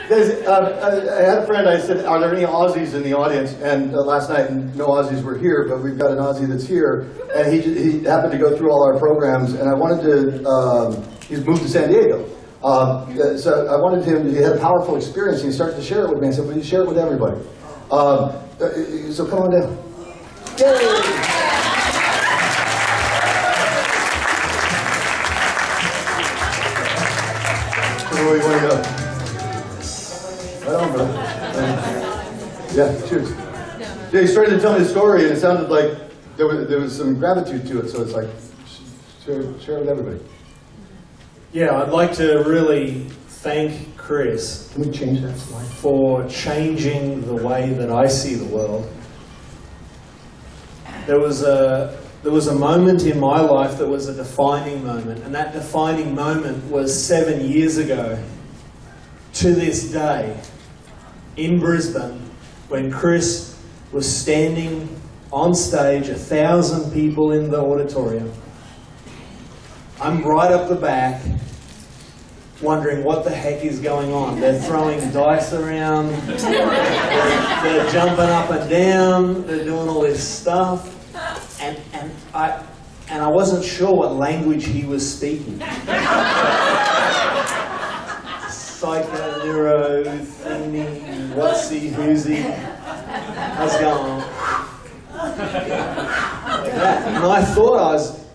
I had a friend, I said, are there any Aussies in the audience? And last night, no Aussies were here, but we've got an Aussie that's here. And he happened to go through all our programs, and I wanted to, he's moved to San Diego. So I wanted him, he had a powerful experience, and he started to share it with me. I said, will you share it with everybody? So come on down. Yay! Where you want to go? Right on, bro. Yeah, cheers. Yeah, he started to tell me the story, and it sounded like there was some gratitude to it, so it's like, share it with everybody. Yeah, I'd like to really thank Chris. Can we change that slide? For changing the way that I see the world. There was a moment in my life that was a defining moment, and that defining moment was 7 years ago, to this day, in Brisbane, when Chris was standing on stage, 1,000 people in the auditorium. I'm right up the back, wondering what the heck is going on. They're throwing dice around, they're jumping up and down, they're doing all this stuff. And I wasn't sure what language he was speaking. Psycho, neuro, thingy, whatsy, whoosy. How's it going? Like that. And I thought I was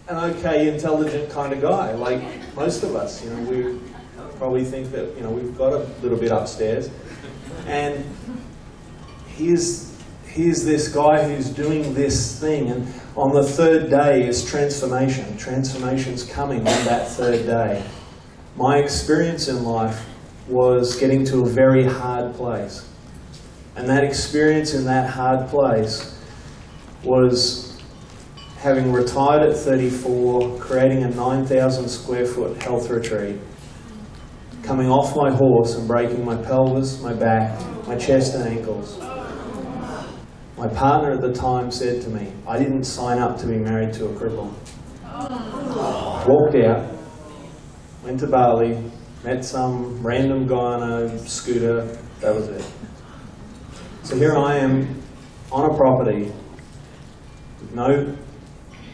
an okay, intelligent kind of guy, like most of us. You know, we probably think that, you know, we've got a little bit upstairs. And here's this guy who's doing this thing, and on the third day is transformation. Transformation's coming on that third day. My experience in life was getting to a very hard place. And that experience in that hard place was having retired at 34, creating a 9,000 square foot health retreat, coming off my horse and breaking my pelvis, my back, my chest and ankles. My partner at the time said to me, I didn't sign up to be married to a cripple. Walked out, went to Bali, met some random guy on a scooter, that was it. So here I am on a property with no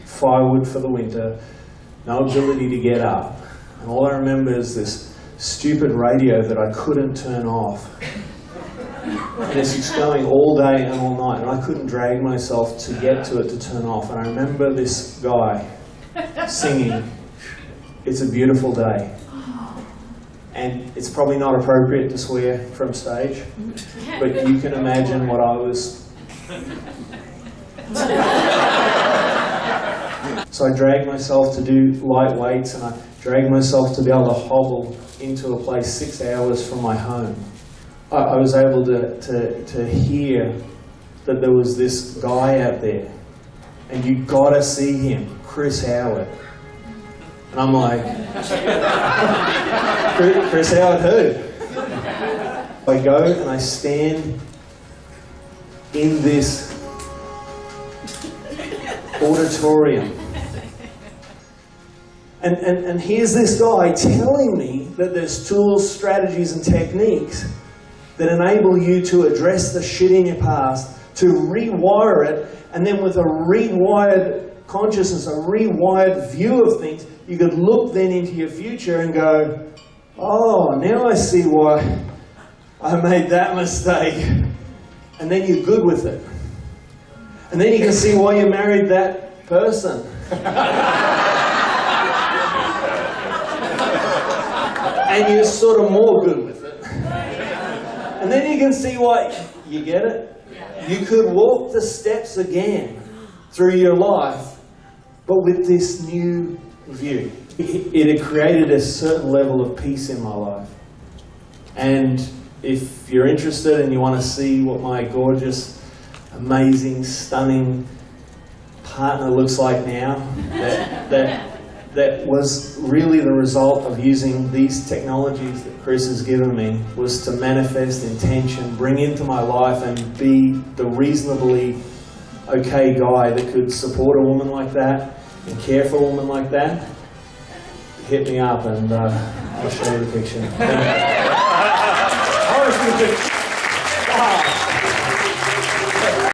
firewood for the winter, no ability to get up. And all I remember is this stupid radio that I couldn't turn off. And it's just going all day and all night, and I couldn't drag myself to get to it to turn off. And I remember this guy singing, "It's a beautiful day." And it's probably not appropriate to swear from stage, but you can imagine what I was. So I dragged myself to do light weights, and I dragged myself to be able to hobble into a place 6 hours from my home. I was able to hear that there was this guy out there, and you gotta see him, Chris Howard. And I'm like, Chris Howard who? I go and I stand in this auditorium. And here's this guy telling me that there's tools, strategies, and techniques that enable you to address the shit in your past, to rewire it, and then with a rewired consciousness, a rewired view of things, you could look then into your future and go, oh, now I see why I made that mistake. And then you're good with it. And then you can see why you married that person. And you're sort of more good with it. And then you can see why, you get it? You could walk the steps again through your life, but with this new view. It had created a certain level of peace in my life. And if you're interested and you want to see what my gorgeous, amazing, stunning partner looks like now, that was really the result of using these technologies that Chris has given me, was to manifest intention, bring into my life and be the reasonably okay guy that could support a woman like that and care for a woman like that. Hit me up and I'll show you the picture.